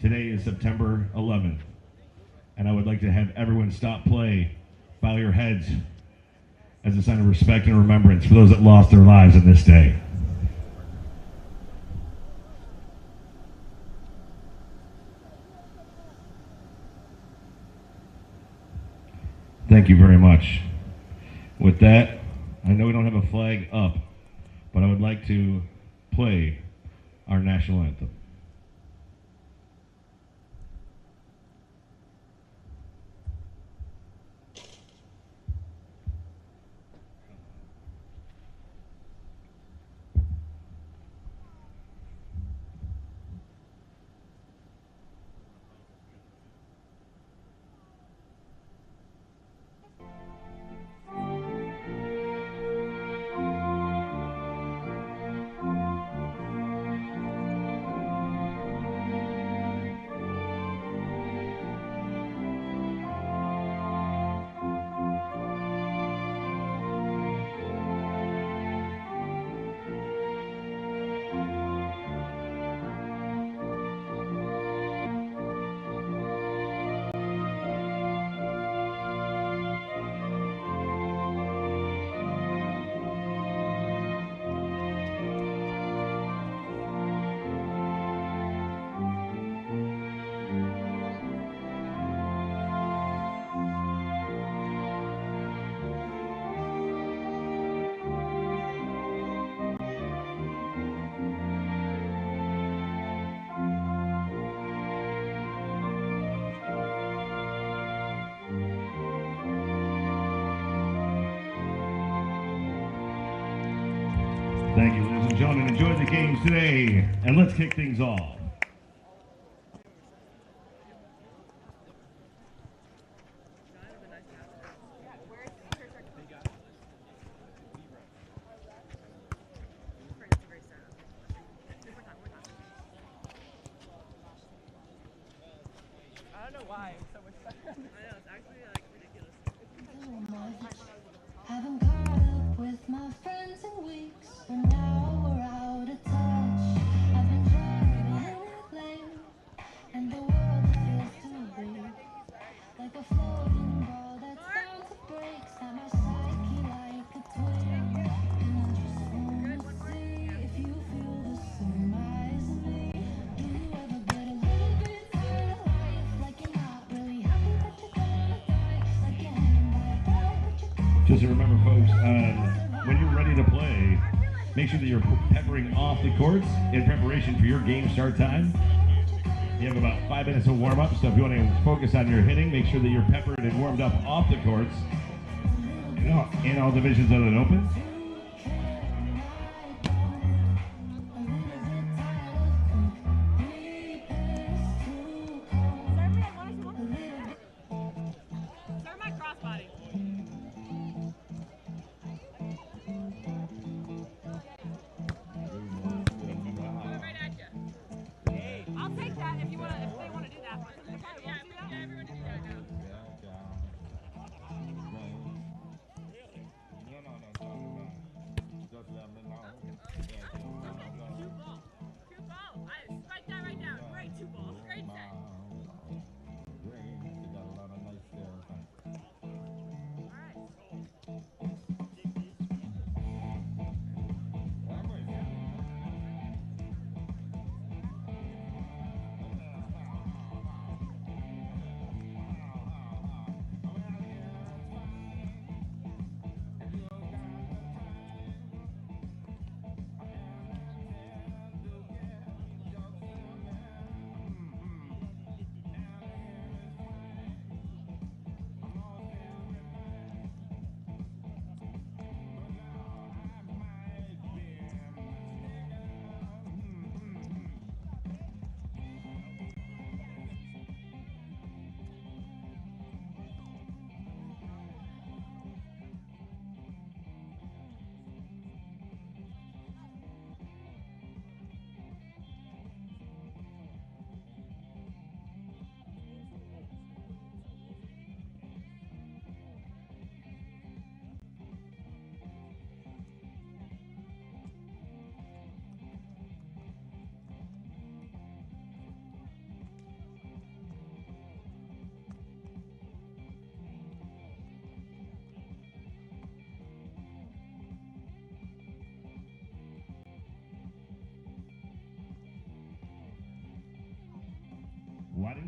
Today is September 11th, and I would like to have everyone stop play, bow your heads as a sign of respect and remembrance for those that lost their lives on this day. Thank you very much. With that, I know we don't have a flag up, but I would like to play our national anthem. Thank you, ladies and gentlemen. Enjoy the games today, and let's kick things off. I don't know why it's so much fun. I know, it's actually like ridiculous. Haven't caught up with my friends in weeks, but now we're out of touch. I've been driving late, and the world feels too big, like a floating ball that's bound to break. Snap my psyche like a twig, and I just wanna see if you feel the same as me. Do you ever get a little bit tired of life, like you're not really happy but you're gonna die, like you're hanging by a thread but you're gonna. Just remember, folks, when you're ready to play, make sure that you're peppering off the courts in preparation for your game start time. You have about 5 minutes of warm-up, so if you want to focus on your hitting, make sure that you're peppered and warmed up off the courts in all divisions other than open. Start my crossbody. Right at you. I'll take that if you want to. If they want to do that. Yeah, everyone do that now. No.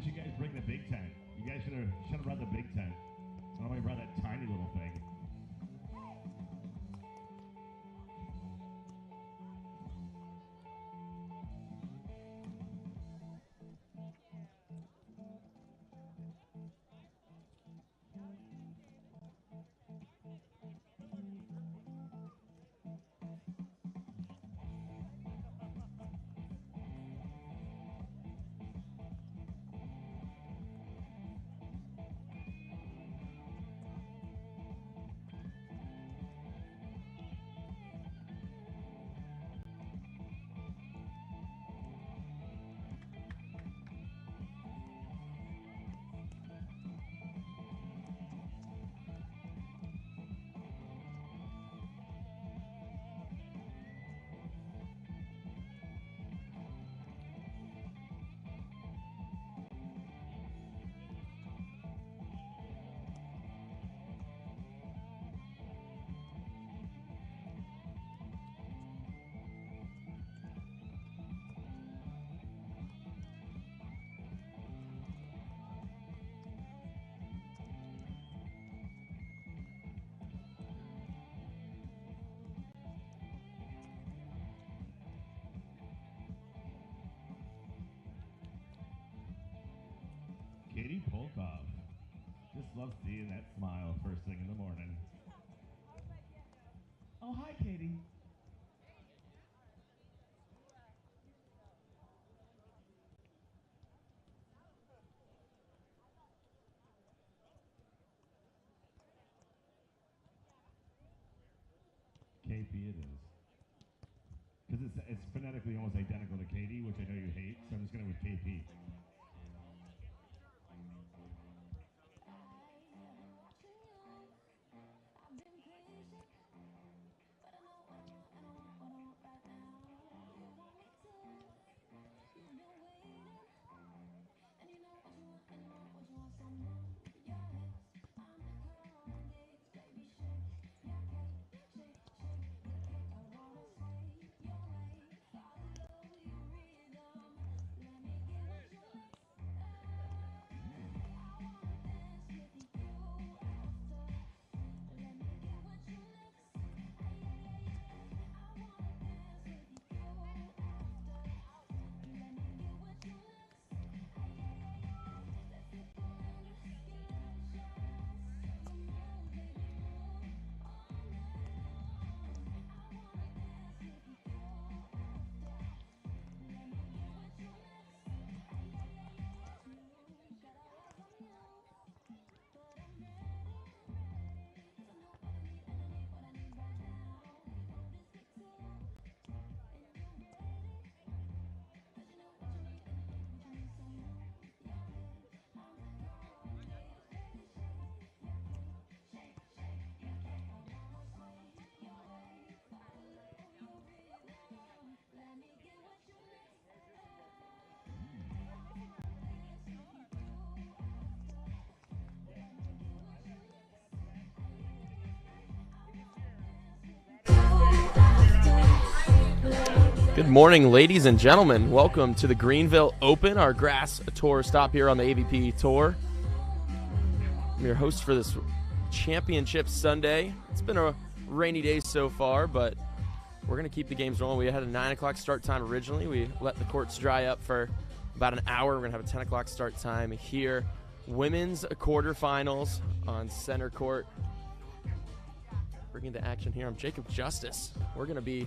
didn't you guys bring the big tent? You guys should have brought the big tent. I don't know why you brought that tiny little thing. Katie Polkoff. Just love seeing that smile first thing in the morning. Oh, hi, Katie. KP it is. Because it's phonetically almost identical to Katie, which I know you hate, so I'm just going to go with KP. Good morning, ladies and gentlemen. Welcome to the Greenville Open, our grass tour stop here on the AVP Tour. I'm your host for this championship Sunday. It's been a rainy day so far, but we're going to keep the games rolling. We had a 9 o'clock start time originally. We let the courts dry up for about an hour. We're going to have a 10 o'clock start time here. Women's quarterfinals on center court. Bringing the action here, I'm Jacob Justice. We're going to be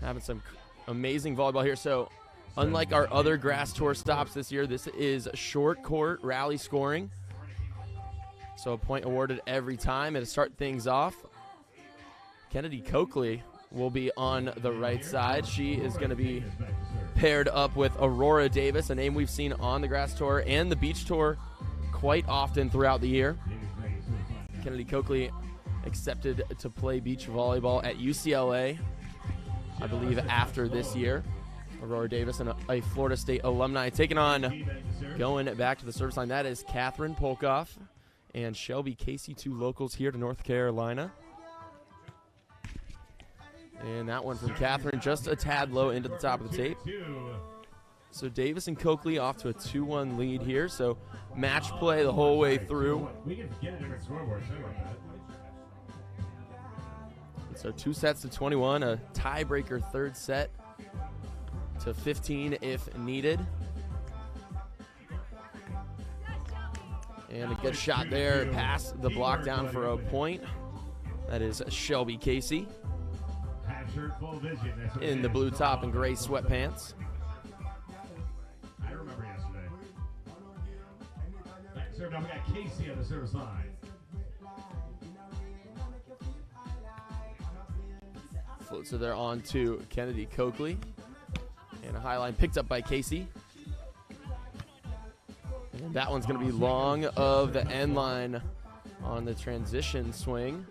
having some amazing volleyball here. So unlike our other grass tour stops this year, this is short court rally scoring. So a point awarded every time. And to start things off, Kennedy Coakley will be on the right side. She is going to be paired up with Aurora Davis, a name we've seen on the grass tour and the beach tour quite often throughout the year. Kennedy Coakley accepted to play beach volleyball at UCLA, I believe, after this year. Aurora Davis, a Florida State alumni, taking on, going back to the service line, that is Catherine Polkoff and Shelby Casey, two locals here to North Carolina. And that one from Catherine, just a tad low into the top of the tape. So Davis and Coakley off to a 2-1 lead here. So match play the whole way through. We can get a different scoreboard. Sorry about that. So 2 sets to 21, a tiebreaker third set to 15 if needed. And a good shot there, past the block down for a point. That is Shelby Casey in the blue top and gray sweatpants. I remember yesterday. Serve now, we got Casey on the service line. Floats it there on to Kennedy Coakley. And a high line picked up by Casey. And that one's going to be long of the end line on the transition swing.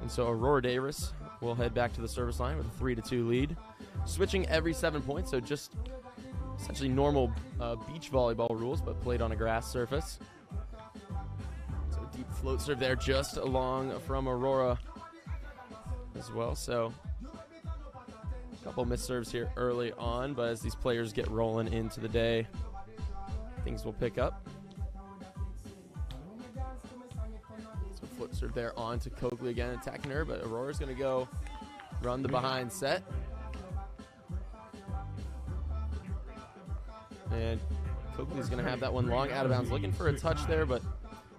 And so Aurora Davis will head back to the service line with a 3-2 lead. Switching every 7 points, so just essentially normal beach volleyball rules, but played on a grass surface. So deep float serve there just along from Aurora as well. So a couple missed serves here early on, but as these players get rolling into the day, things will pick up. So flip serve there on to Coakley again, attacking her, but Aurora's going to go run the behind set. And Coakley's going to have that one long out of bounds, looking for a touch there, but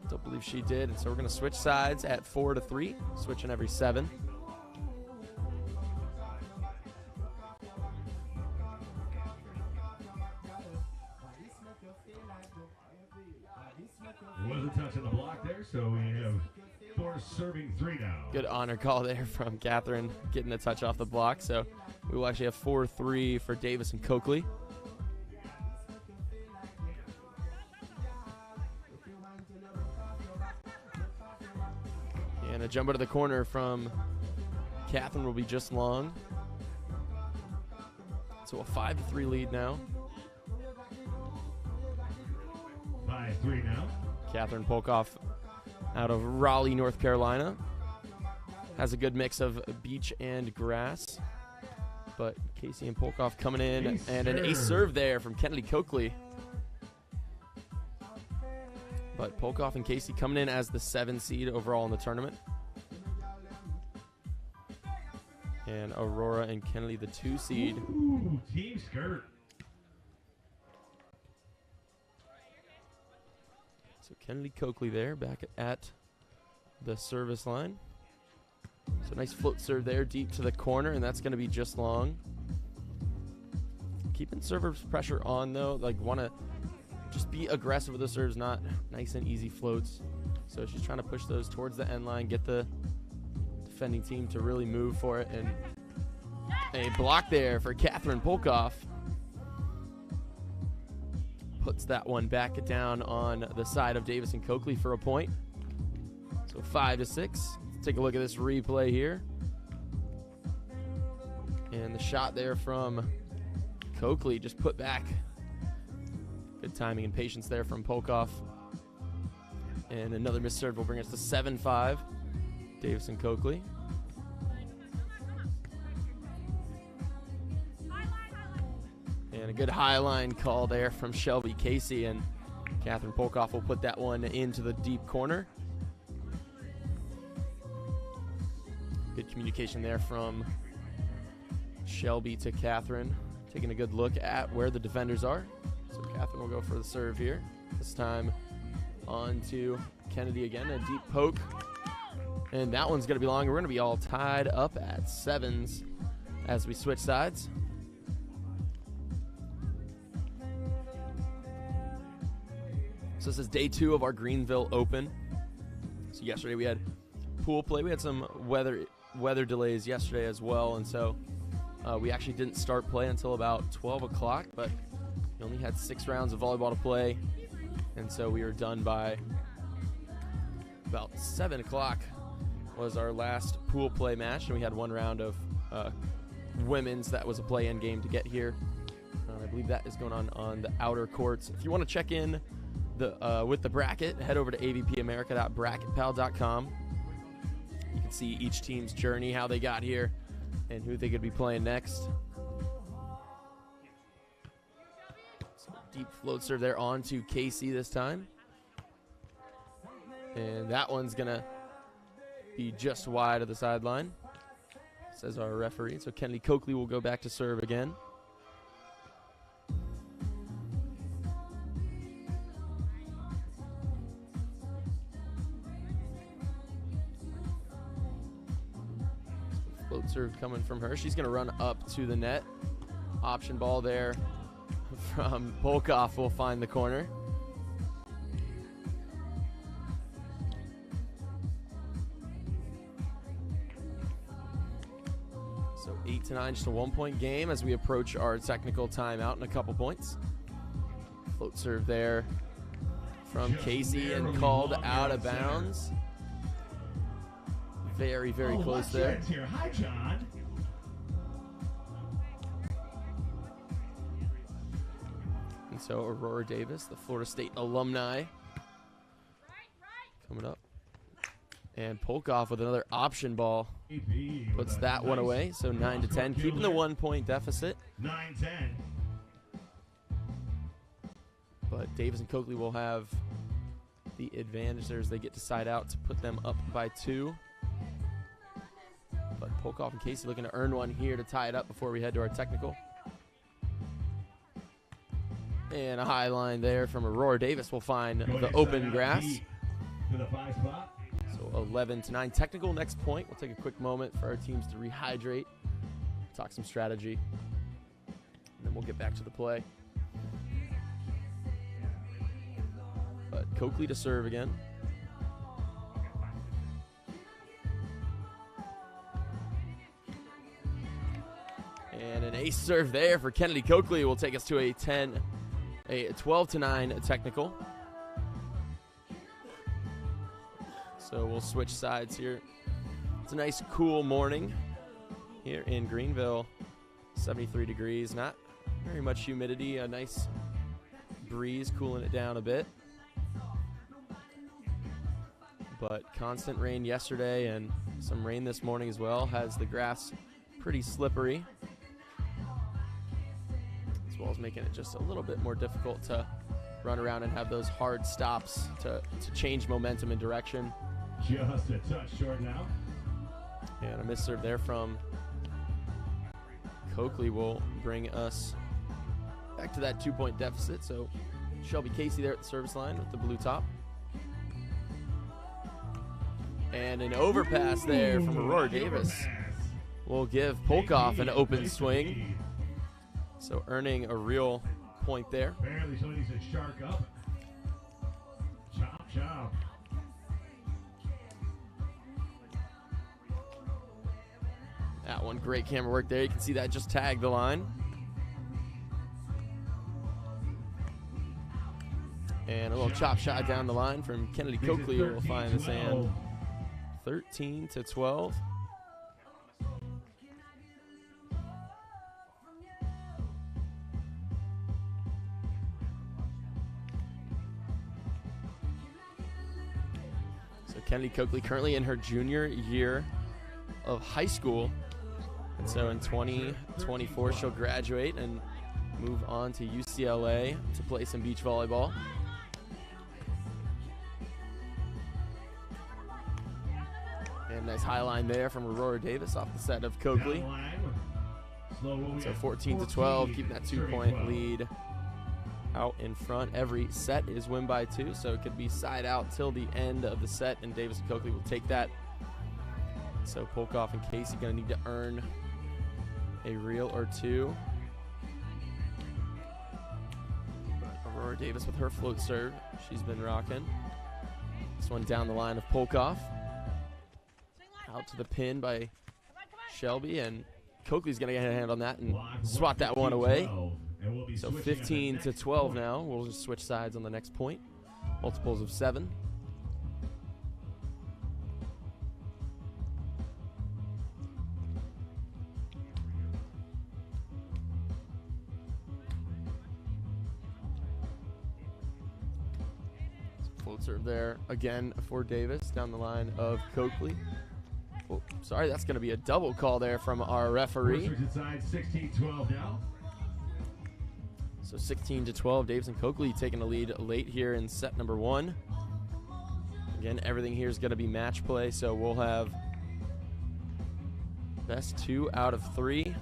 don't believe she did. And so we're going to switch sides at 4-3, switching every 7. Was a touch on the block there, so we have 4 serving 3 now. Good honor call there from Catherine, getting a touch off the block. So we will actually have 4-3 for Davis and Coakley. And a jump to the corner from Catherine will be just long. So a 5-3 lead now. 5-3 now. Catherine Polkoff out of Raleigh, North Carolina. Has a good mix of beach and grass. But Casey and Polkoff coming in, and an ace serve there from Kennedy Coakley. But Polkoff and Casey coming in as the 7 seed overall in the tournament. And Aurora and Kennedy the 2 seed. Ooh, team skirt. So Kennedy Coakley there, back at the service line. So nice float serve there, deep to the corner, and that's going to be just long. Keeping server's pressure on, though. Like, want to just be aggressive with the serves, not nice and easy floats. So she's trying to push those towards the end line, get the defending team to really move for it. And a block there for Catherine Polkoff. Puts that one back down on the side of Davis and Coakley for a point. So 5-6. Let's take a look at this replay here. And the shot there from Coakley just put back. Good timing and patience there from Polkoff. And another missed serve will bring us to 7-5. Davis and Coakley. And a good high line call there from Shelby Casey, and Catherine Polkoff will put that one into the deep corner. Good communication there from Shelby to Catherine, taking a good look at where the defenders are. So Catherine will go for the serve here. This time on to Kennedy again, a deep poke. And that one's going to be long. We're going to be all tied up at 7s as we switch sides. So this is day 2 of our Greenville Open. So yesterday we had pool play. We had some weather delays yesterday as well, and so we actually didn't start play until about 12 o'clock, but we only had 6 rounds of volleyball to play, and so we were done by about 7 o'clock was our last pool play match, and we had 1 round of women's that was a play-in game to get here. I believe that is going on the outer courts. If you want to check in with the bracket, head over to avpamerica.bracketpal.com. You can see each team's journey, how they got here, and who they could be playing next. Deep float serve there on to Casey this time. And that one's going to be just wide of the sideline, says our referee. So Kennedy Coakley will go back to serve again. Float serve coming from her. She's going to run up to the net. Option ball there from Polkoff will find the corner. So 8-9, just a 1-point game as we approach our technical timeout in a couple points. Float serve there from Casey and called out of bounds. Very, very close there. Hi, John. And so Aurora Davis, the Florida State alumni, coming up. And Polkoff with another option ball puts that one away. So 9-10, keeping the 1-point deficit. 9-10. But Davis and Coakley will have the advantage there as they get to side out to put them up by 2. But Polkoff and Casey looking to earn one here to tie it up before we head to our technical. And a high line there from Aurora Davis will find the open grass. To the 5 spot. So 11-9 technical. Next point. We'll take a quick moment for our teams to rehydrate, talk some strategy, and then we'll get back to the play. But Coakley to serve again. And an ace serve there for Kennedy Coakley will take us to a 12-9 technical. So we'll switch sides here. It's a nice cool morning here in Greenville. 73 degrees, not very much humidity, a nice breeze cooling it down a bit. But constant rain yesterday and some rain this morning as well has the grass pretty slippery, as well as making it just a little bit more difficult to run around and have those hard stops to change momentum and direction. Just a touch short now. And a missed serve there from Coakley will bring us back to that 2-point deficit. So Shelby Casey there at the service line with the blue top. And an overpass there from Aurora Davis will give Polkoff an open swing. So earning a real point there. Barely, so he's a shark up. Chop, chop. That one, great camera work there. You can see that just tagged the line. And a little chop shot down the line from Kennedy Coakley will find the sand. 13-12. So Kennedy Coakley currently in her junior year of high school. And so in 2024, she'll graduate and move on to UCLA to play some beach volleyball. And nice high line there from Aurora Davis off the set of Coakley. So 14-12, keeping that 2-point lead out in front. Every set is win by 2, so it could be side out till the end of the set, and Davis and Coakley will take that. So Polkoff and Casey going to need to earn a reel or two. But Aurora Davis with her float serve. She's been rocking. This one down the line of Polkoff. Out to the pin by Shelby, and Coakley's going to get a hand on that and swat that one away. So 15-12 now. We'll just switch sides on the next point. Multiples of 7. Float serve there again for Davis down the line of Coakley. Oh, sorry, that's going to be a double call there from our referee. Side 16-12 now. So 16-12, Davis and Coakley taking the lead late here in set number 1. Again, everything here is going to be match play, so we'll have best 2 out of 3.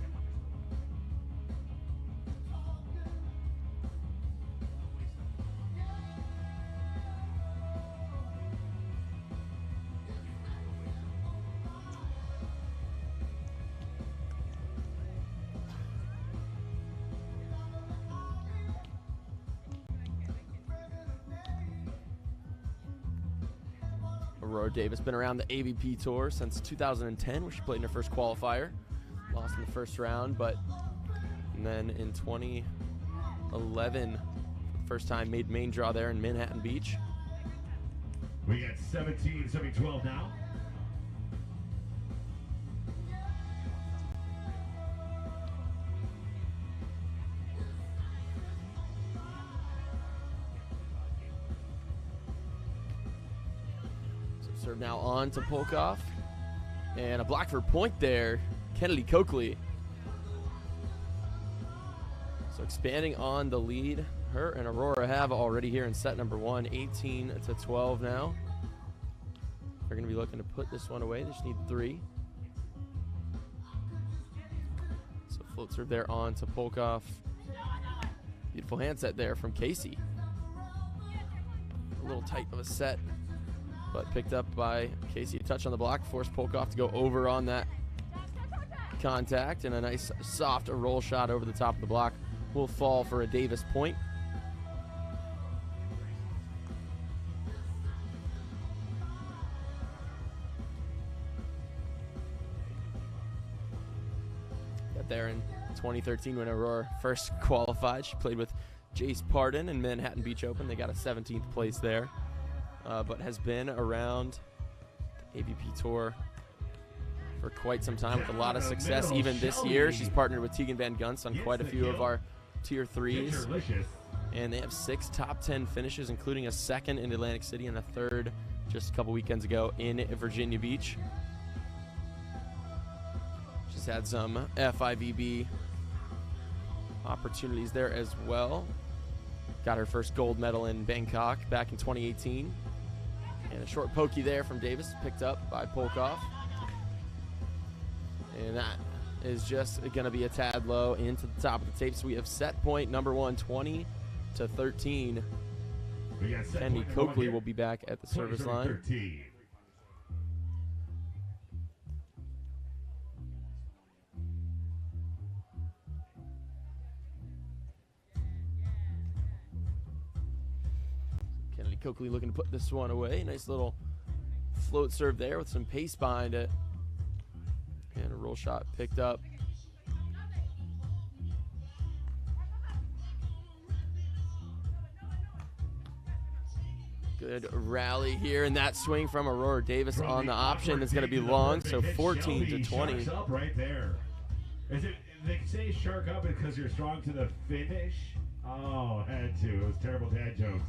Aurora Davis been around the AVP tour since 2010, where she played in her first qualifier. Lost in the first round, and then in 2011, first time made main draw there in Manhattan Beach. We got 17-12 now. Serve now on to Polkoff. And a block for point there, Kennedy Coakley. So expanding on the lead. Her and Aurora have already here in set number 1, 18-12 now. They're going to be looking to put this one away. They just need 3. So float serve there on to Polkoff. Beautiful handset there from Casey. A little tight of a set, but picked up by Casey. A touch on the block, forced Polkoff to go over on that contact, and a nice soft roll shot over the top of the block will fall for a Davis point. Got there in 2013 when Aurora first qualified. She played with Jace Pardon in Manhattan Beach Open. They got a 17th place there. But has been around the AVP Tour for quite some time with a lot of success. Even this year, she's partnered with Tegan Van Gunst on quite a few of our Tier 3s. And they have 6 top 10 finishes, including a 2nd in Atlantic City and a 3rd just a couple weekends ago in Virginia Beach. She's had some FIVB opportunities there as well. Got her first gold medal in Bangkok back in 2018. And a short pokey there from Davis, picked up by Polkoff. And that is just going to be a tad low into the top of the tape. So we have set point number 1, 20-13. Kennedy Coakley will be back at the service line. 13. Coakley looking to put this one away. Nice little float serve there with some pace behind it. And a roll shot picked up. Good rally here, and that swing from Aurora Davis on the option is going to be long, so 14-20. Up right there. Is it, they say shark up because you're strong to the finish? Oh, had to. It was terrible dad jokes.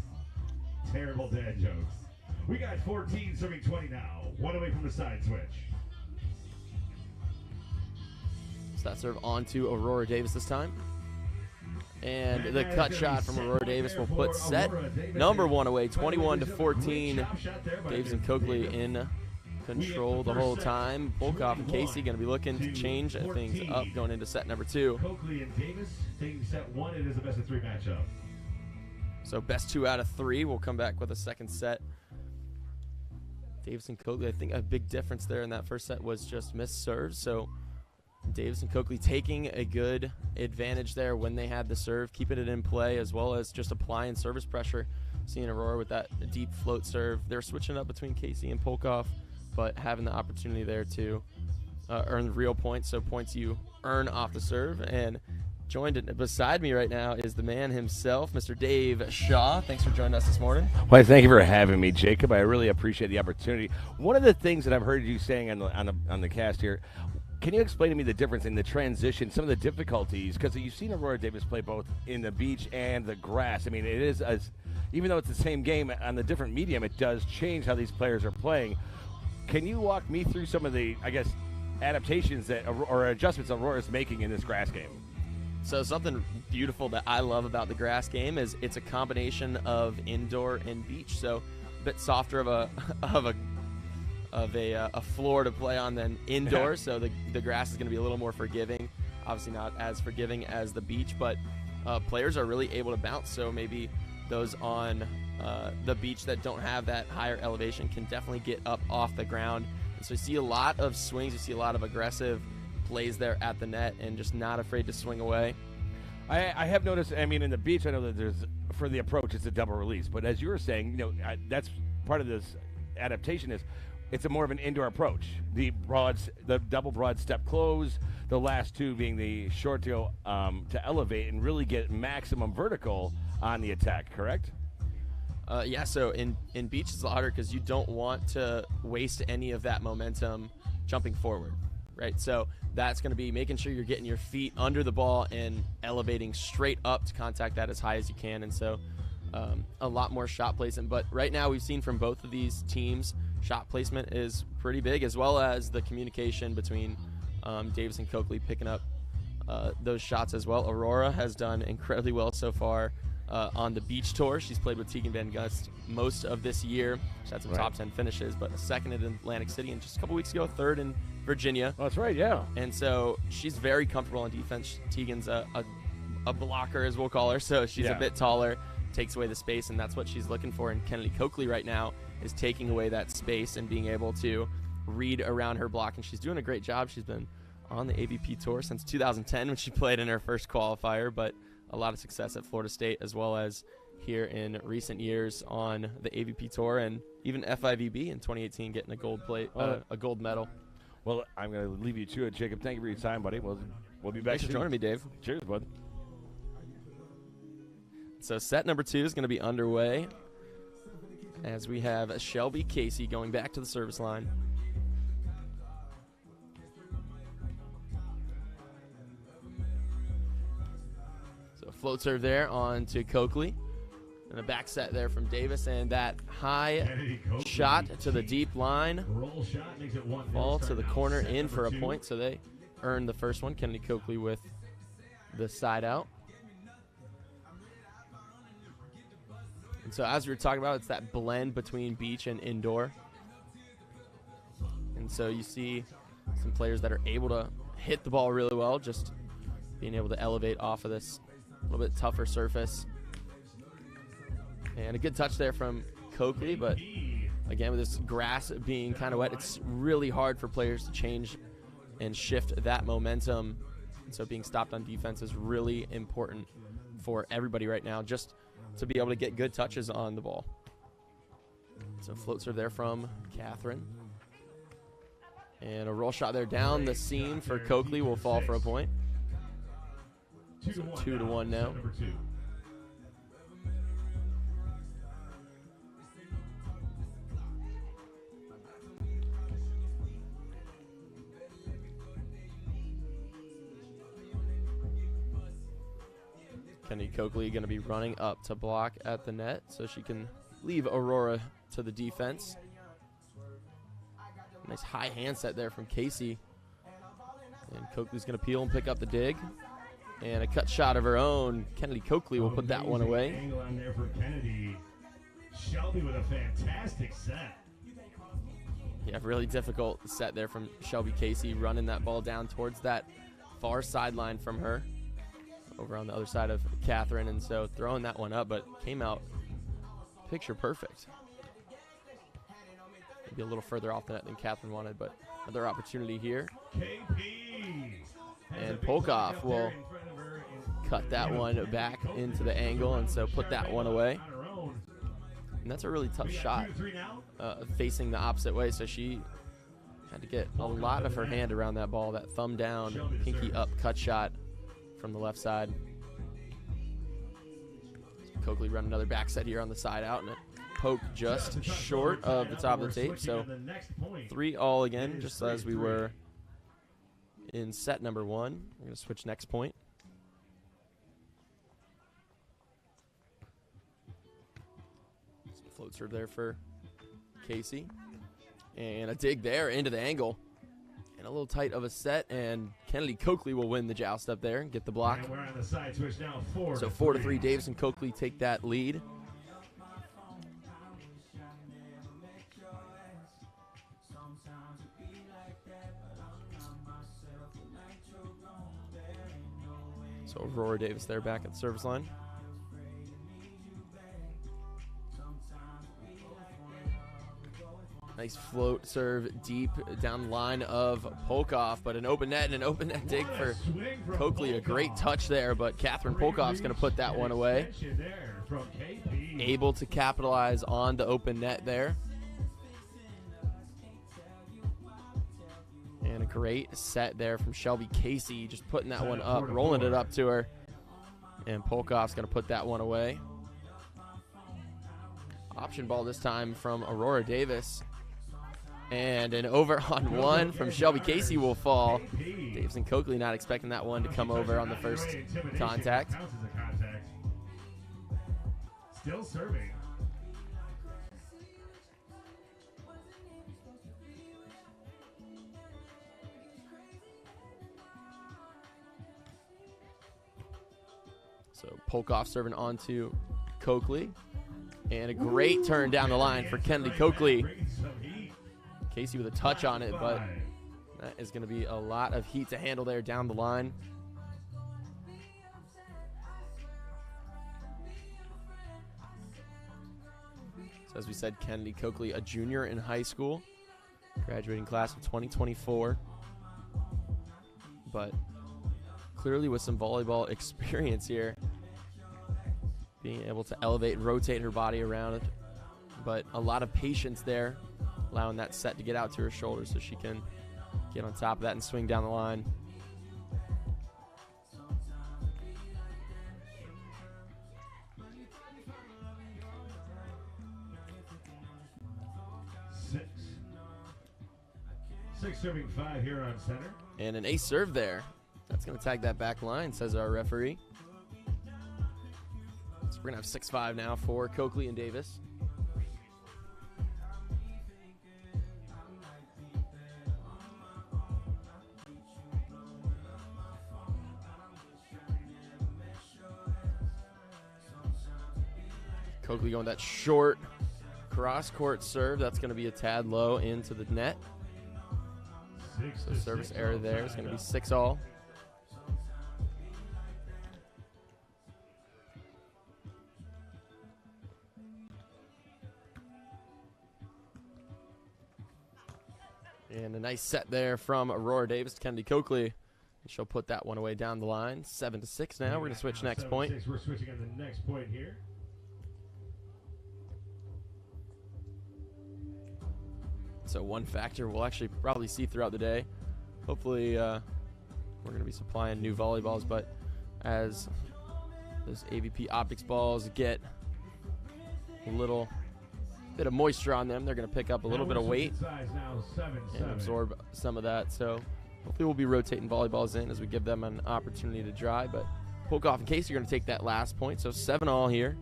Terrible dad jokes. We got 14 serving 20 now. 1 away from the side switch. So that serve on to Aurora Davis this time. And the cut shot from Aurora Davis will put set number 1 away, 21-14. Davis and Coakley in control the whole time. Polkoff and Casey going to be looking to change things up going into set number 2. Coakley and Davis taking set 1. It is a best of 3 matchup. So best 2 out of 3. We'll come back with a second set. Davis and Coakley, I think a big difference there in that first set was just missed serves. So Davis and Coakley taking a good advantage there when they had the serve, keeping it in play, as well as just applying service pressure. Seeing Aurora with that deep float serve. They're switching up between Casey and Polkoff, but having the opportunity there to earn the real points, so points you earn off the serve. And joined beside me right now is the man himself, Mr. Dave Shaw. Thanks for joining us this morning. Well, thank you for having me, Jacob. I really appreciate the opportunity. One of the things that I've heard you saying on the cast here, can you explain to me the difference in the transition, some of the difficulties? Because you've seen Aurora Davis play both in the beach and the grass. I mean, it is, even though it's the same game on the different medium, it does change how these players are playing. Can you walk me through some of the, I guess, adaptations that or adjustments Aurora is making in this grass game? So something beautiful that I love about the grass game is it's a combination of indoor and beach. So a bit softer of a floor to play on than indoor. So the grass is going to be a little more forgiving. Obviously not as forgiving as the beach, but players are really able to bounce. So maybe those on the beach that don't have that higher elevation can definitely get up off the ground. And so you see a lot of swings. You see a lot of aggressive plays there at the net and just not afraid to swing away. I have noticed, I mean, in the beach, I know that there's, for the approach, it's a double release. But as you were saying, you know, that's part of this adaptation is it's a more of an indoor approach. The double broad step close, the last two being the short to go to elevate and really get maximum vertical on the attack, correct? Yeah, so in beach it's a lot harder because you don't want to waste any of that momentum jumping forward, right? So that's going to be making sure you're getting your feet under the ball and elevating straight up to contact that as high as you can. And so a lot more shot placement. But right now we've seen from both of these teams, shot placement is pretty big, as well as the communication between Davis and Coakley picking up those shots as well. Aurora has done incredibly well so far on the beach tour. She's played with Tegan Van Gust most of this year. She's had some top 10 finishes, but a second in Atlantic City, and just a couple weeks ago, third in Virginia. Oh, that's right, yeah. And so she's very comfortable on defense. Tegan's a blocker, as we'll call her, so she's a bit taller, takes away the space, and that's what she's looking for. And Kennedy Coakley right now is taking away that space and being able to read around her block, and she's doing a great job. She's been on the AVP tour since 2010 when she played in her first qualifier, but a lot of success at Florida State as well as here in recent years on the AVP tour and even FIVB in 2018 getting a gold medal. Well, I'm going to leave you to it, Jacob. Thank you for your time, buddy. We'll be back. Thanks for joining me, Dave. Cheers, bud. So set number 2 is going to be underway as we have Shelby Casey going back to the service line. So float serve there on to Coakley. And a back set there from Davis, and that high shot to the deep line. Ball to the corner in for a point, so they earned the first one. Kennedy Coakley with the side out. And so as we were talking about, it's that blend between beach and indoor. And so you see some players that are able to hit the ball really well, just being able to elevate off of this a little bit tougher surface. And a good touch there from Coakley, but again, with this grass being kind of wet, it's really hard for players to change and shift that momentum. And so being stopped on defense is really important for everybody right now, just to be able to get good touches on the ball. So float serve there from Catherine. And a roll shot there down the seam for Coakley will fall for a point. So 2-1 now. Kennedy Coakley going to be running up to block at the net so she can leave Aurora to the defense. Nice high hand set there from Casey. And Coakley's going to peel and pick up the dig. And a cut shot of her own. Kennedy Coakley will put that one away. Angle on there for Kennedy. Shelby with a fantastic set. Yeah, really difficult set there from Shelby Casey, running that ball down towards that far sideline from her, over on the other side of Catherine, and so throwing that one up, but came out picture perfect. Maybe a little further off the net than Catherine wanted, but another opportunity here. And Polkoff will cut that one back into the angle, and so put that one away. And that's a really tough shot facing the opposite way, so she had to get a lot of her hand around that ball, that thumb down, pinky up cut shot from the left side. Coakley run another back set here on the side out, and it poke just short of the top of the tape. So 3-all again, just as we were in set number 1. We're going to switch next point. Some float serve there for Casey. And a dig there into the angle. And a little tight of a set, and Kennedy Coakley will win the joust up there and get the block. And we're on the side switch now, 4-3. So 4-3, Davis and Coakley take that lead. So Aurora Davis there back at the service line. Nice float serve deep down the line of Polkoff, but an open net and an open net dig for Coakley. A great touch there, but Catherine Polkoff's going to put that one away. Able to capitalize on the open net there. And a great set there from Shelby Casey, just putting that one up, rolling it up to her. And Polkoff's going to put that one away. Option ball this time from Aurora Davis. And an over on one from Shelby Casey will fall. Davis and Coakley not expecting that one to come over on the first contact. Still serving. So Polkoff serving onto Coakley. And a great turn down the line for Kennedy Coakley. Casey with a touch on it, but that is going to be a lot of heat to handle there down the line. So as we said, Kennedy Coakley, a junior in high school, graduating class of 2024. But clearly with some volleyball experience here, being able to elevate and rotate her body around, but a lot of patience there, allowing that set to get out to her shoulder so she can get on top of that and swing down the line. Six serving 5 here on center. And an ace serve there. That's going to tag that back line, says our referee. So we're going to have 6-5 now for Coakley and Davis. Coakley going that short cross-court serve. That's going to be a tad low into the net. So service error there is going to be 6-all. And a nice set there from Aurora Davis to Kennedy Coakley. She'll put that one away down the line. 7-6 now. We're going to switch next point. We're switching on the next point here. So one factor we'll actually probably see throughout the day. Hopefully we're going to be supplying new volleyballs, but as those AVP optics balls get a little bit of moisture on them, they're going to pick up a little bit of weight and absorb some of that. So hopefully we'll be rotating volleyballs in as we give them an opportunity to dry. But Polkoff and Casey are going to take that last point. So 7-all here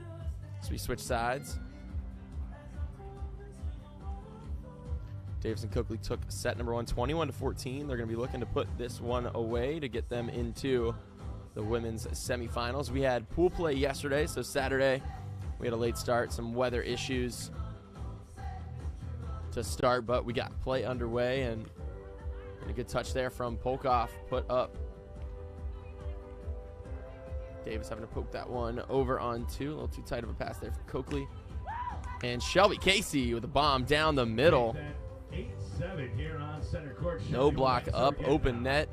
as we switch sides. Davis and Coakley took set number 1, 21-14. They're going to be looking to put this one away to get them into the women's semifinals. We had pool play yesterday, so Saturday we had a late start, some weather issues to start, but we got play underway, and a good touch there from Polkoff, put up. Davis having to poke that one over on 2. A little too tight of a pass there for Coakley. And Shelby Casey with a bomb down the middle. 8-7 here on center court. No block up, open net.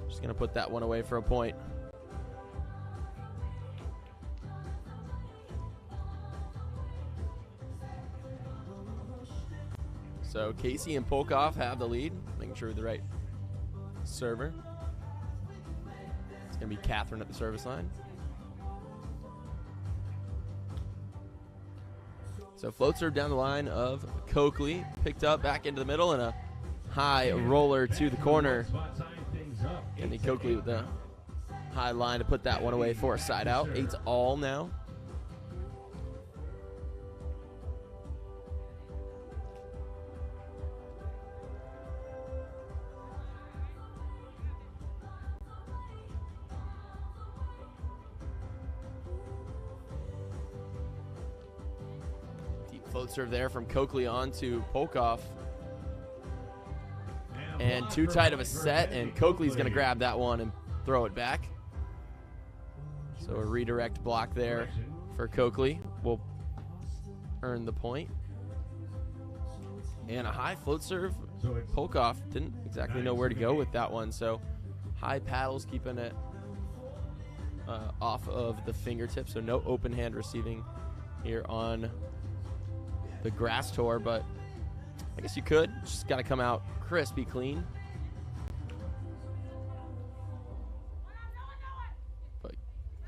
Just going to put that one away for a point. So Casey and Polkoff have the lead, making sure we're the right server. It's going to be Catherine at the service line. So float serve down the line of Coakley, picked up back into the middle, and a high roller to the corner. And Coakley with the high line to put that one away for a side out. 8-all now. float serve there from Coakley on to Polkoff. And too tight of a set, and Coakley's going to grab that one and throw it back. So a redirect block there for Coakley will earn the point. And a high float serve. Polkoff didn't exactly know where to go with that one, so high paddles keeping it off of the fingertips, so no open hand receiving here on the grass tour, but I guess you could. Just got to come out crispy clean. But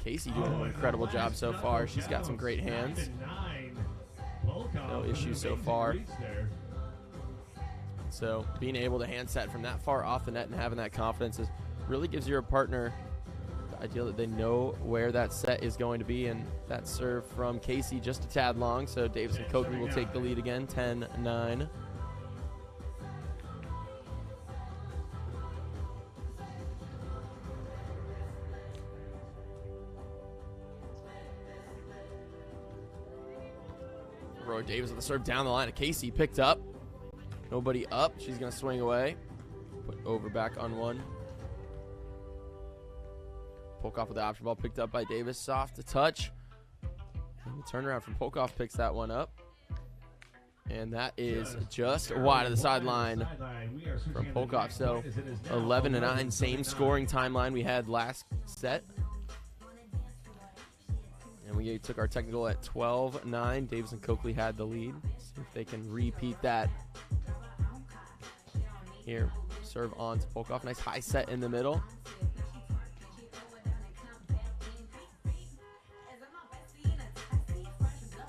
Casey doing an incredible job so far. She's got some great hands. No issues so far. So being able to hand set from that far off the net and having that confidence really gives your partner the idea that they know where that set is going to be. And that serve from Casey just a tad long. So Davis and Coakley will take the lead again, 10-9. Aurora Davis with the serve down the line. Casey picked up. Nobody up. She's going to swing away. Put over back on one. Polkoff with the option ball picked up by Davis. Soft to touch. And the turnaround from Polkoff picks that one up. And that is just wide of the sideline from Polkoff. So 11-9, same scoring timeline we had last set. And we took our technical at 12-9. Davis and Coakley had the lead. See if they can repeat that. Here, serve on to Polkoff. Nice high set in the middle.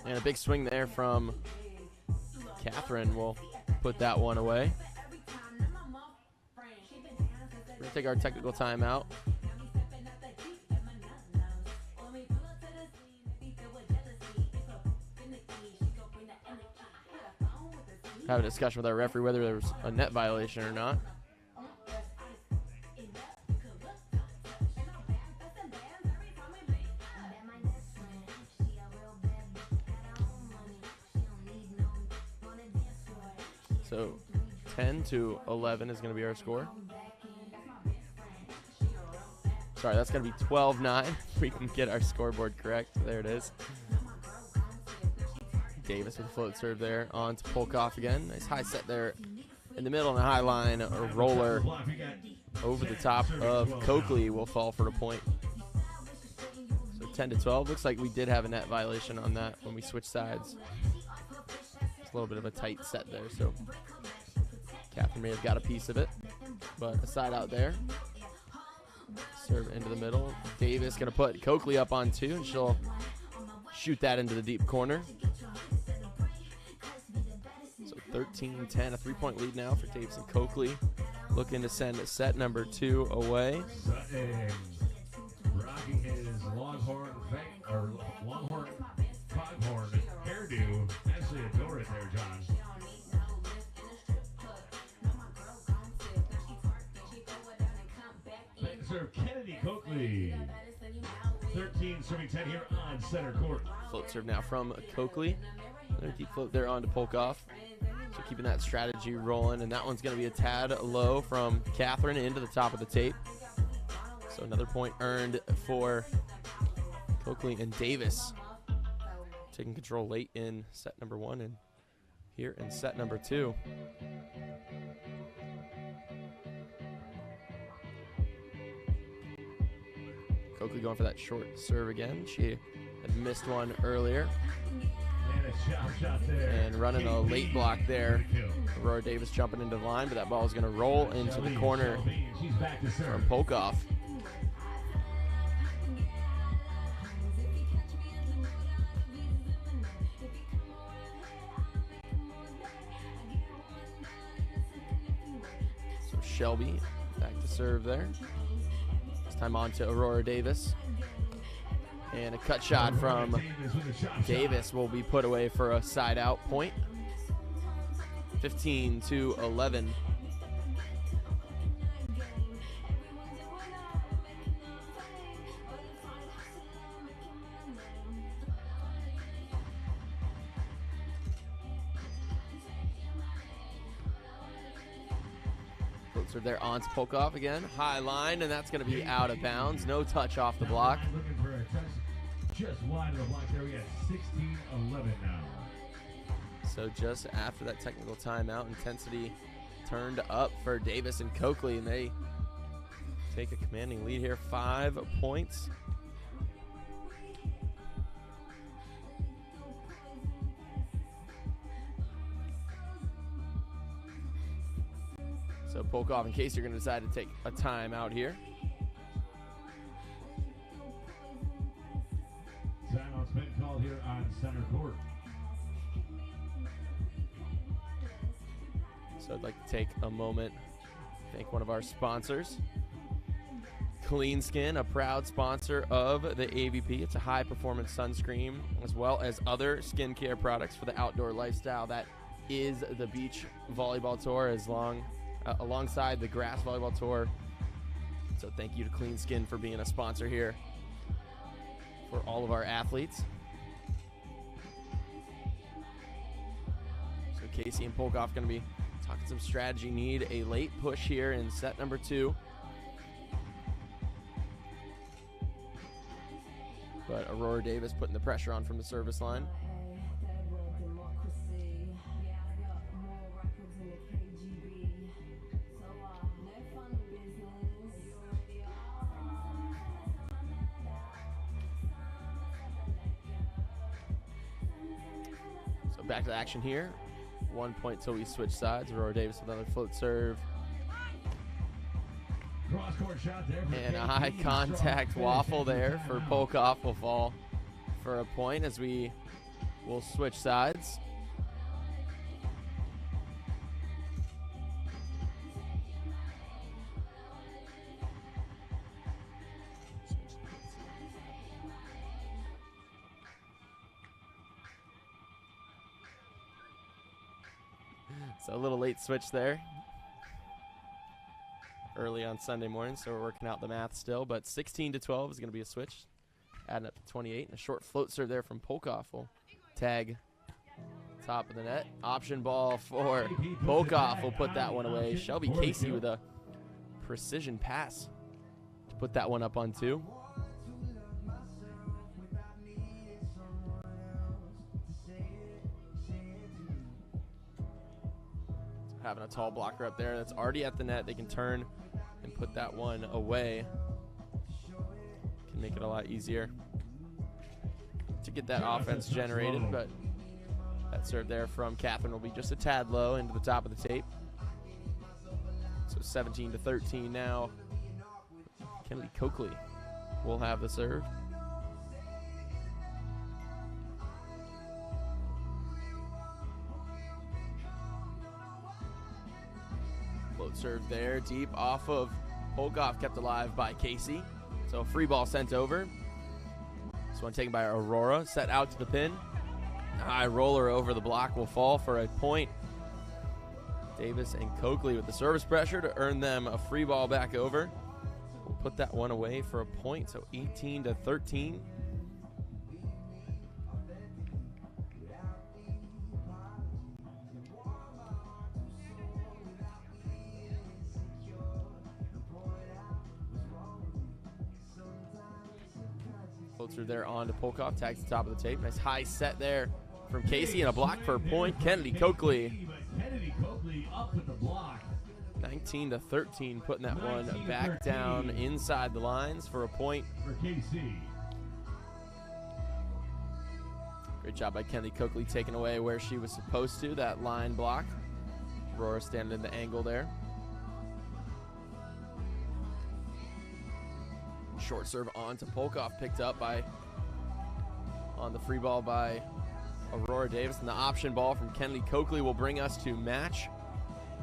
And a big swing there from Catherine will put that one away. We're going to take our technical timeout. Have a discussion with our referee whether there was a net violation or not. So 10-11 is going to be our score. Sorry, that's going to be 12-9. We can get our scoreboard correct. There it is. Davis with a float serve there on to Polkoff again. Nice high set there in the middle and a high line. A roller over the top of Coakley will fall for a point. So 10-12. Looks like we did have a net violation on that when we switched sides. It's a little bit of a tight set there, so Catherine may have got a piece of it. But a side out there. Serve into the middle. Davis going to put Coakley up on two, and she'll shoot that into the deep corner. 13-10, a 3-point lead now for Davis and Coakley. Looking to send set number 2 away. Sutton rocking his longhorn foghorn hairdo. Actually adore it there, John. Back to serve Kennedy Coakley. 13 serving 10 here on center court. Float serve now from Coakley. Another deep float there on to Polkoff. So keeping that strategy rolling, and that one's going to be a tad low from Catherine into the top of the tape. So another point earned for Coakley and Davis. Taking control late in set number 1 and here in set number 2. Coakley going for that short serve again. She had missed one earlier. And running a late block there. Aurora Davis jumping into the line, but that ball is going to roll into the corner from Polkoff. So Shelby back to serve there. This time on to Aurora Davis. And a cut shot from Davis will be put away for a side out point. 15-11. Floats are there onto Polkoff again. High line, and that's going to be out of bounds. No touch off the block. Looking for a touch just wide of the block there. We got 16-11 now. So just after that technical timeout, intensity turned up for Davis and Coakley, and they take a commanding lead here, 5 points. So Polkoff and Casey are going to decide to take a timeout here. Timeout's been called here on center court. So I'd like to take a moment, thank one of our sponsors. Clean Skin, a proud sponsor of the AVP. It's a high-performance sunscreen, as well as other skincare products for the outdoor lifestyle. That is the beach volleyball tour, alongside the grass volleyball tour. So thank you to Clean Skin for being a sponsor here for all of our athletes. So Casey and Polkoff going to be talking some strategy. Need a late push here in set number 2. But Aurora Davis putting the pressure on from the service line. So back to action here. 1 point till we switch sides. Aurora Davis with another float serve. Cross-court shot there for And a KP. high contact Strong waffle finish. there for Polkoff will fall for a point as we will switch sides. So a little late switch there. Early on Sunday morning, so we're working out the math still, but 16-12 is going to be a switch, adding up to 28, and a short float serve there from Polkoff will tag top of the net. Option ball for Polkoff will put that one away. Shelby Casey with a precision pass to put that one up on 2. Having a tall blocker up there that's already at the net, they can turn and put that one away. Can make it a lot easier to get that offense generated, but that serve there from Catherine will be just a tad low into the top of the tape. So 17-13 now. Kennedy Coakley will have the serve. Float serve there, deep off of Polkoff, kept alive by Casey. So a free ball sent over. This one taken by Aurora, set out to the pin. High roller over the block will fall for a point. Davis and Coakley with the service pressure to earn them a free ball back over. We'll put that one away for a point, so 18-13. Floats are there on to Polkoff, tags the top of the tape. Nice high set there from Casey and a block for a point. Kennedy Coakley. Kennedy Coakley up with the block. 19-13, putting that one back down inside the lines for a point. For KC. Great job by Kennedy Coakley taking away where she was supposed to, that line block. Aurora standing in the angle there. Short serve on to Polkoff, picked up on the free ball by Aurora Davis. And the option ball from Kennedy Coakley will bring us to match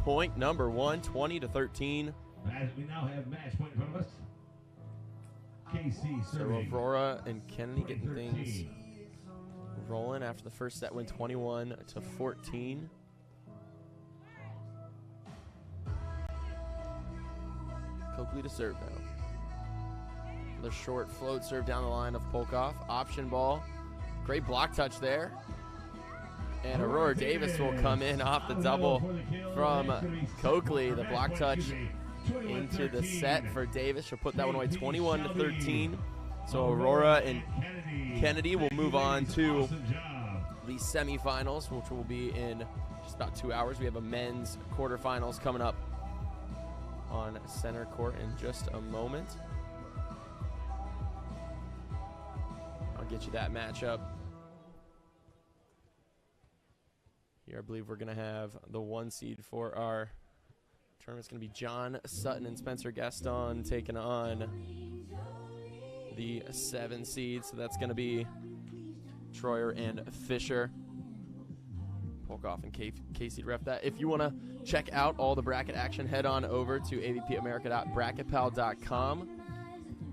point number 1, 20-13. As we now have match point in front of us. KC So serving. Aurora and Kennedy getting things 20-13. rolling after the first set win 21-14. Coakley to serve now. The short float serve down the line of Polkoff. Option ball. Great block touch there. And Aurora Davis will come in off the double from Coakley. The block touch into the set for Davis. She'll put that one away 21-13. So Aurora and Kennedy will move on to the semifinals, which will be in just about 2 hours. We have a men's quarterfinals coming up on center court in just a moment. I'll get you that matchup. Here, I believe we're going to have the 1 seed for our tournament. It's going to be John Sutton and Spencer Gaston taking on the 7 seed. So that's going to be Troyer and Fisher. Polkoff and Casey ref that. If you want to check out all the bracket action, head on over to avpamerica.bracketpal.com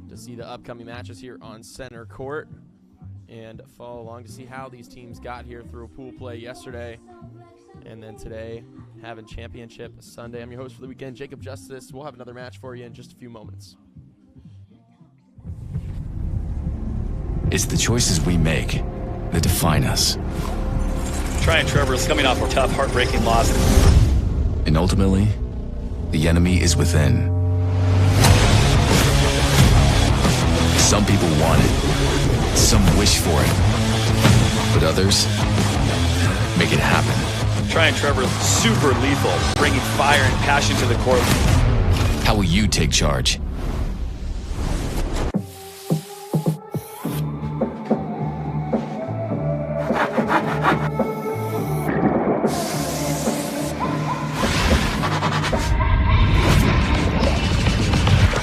to see the upcoming matches here on center court and follow along to see how these teams got here through pool play yesterday and then today having championship Sunday. I'm your host for the weekend, Jacob Justice. We'll have another match for you in just a few moments. It's the choices we make that define us. Tryon Trevor is coming off a tough, heartbreaking loss. And ultimately, the enemy is within. Some people want it. Some wish for it. But others make it happen. Tryon Trevor is super lethal, bringing fire and passion to the court. How will you take charge?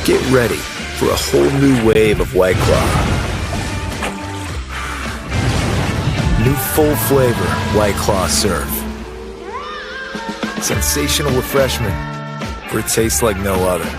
Get ready for a whole new wave of White Claw. New full flavor White Claw Surf. Sensational refreshment for a taste like no other.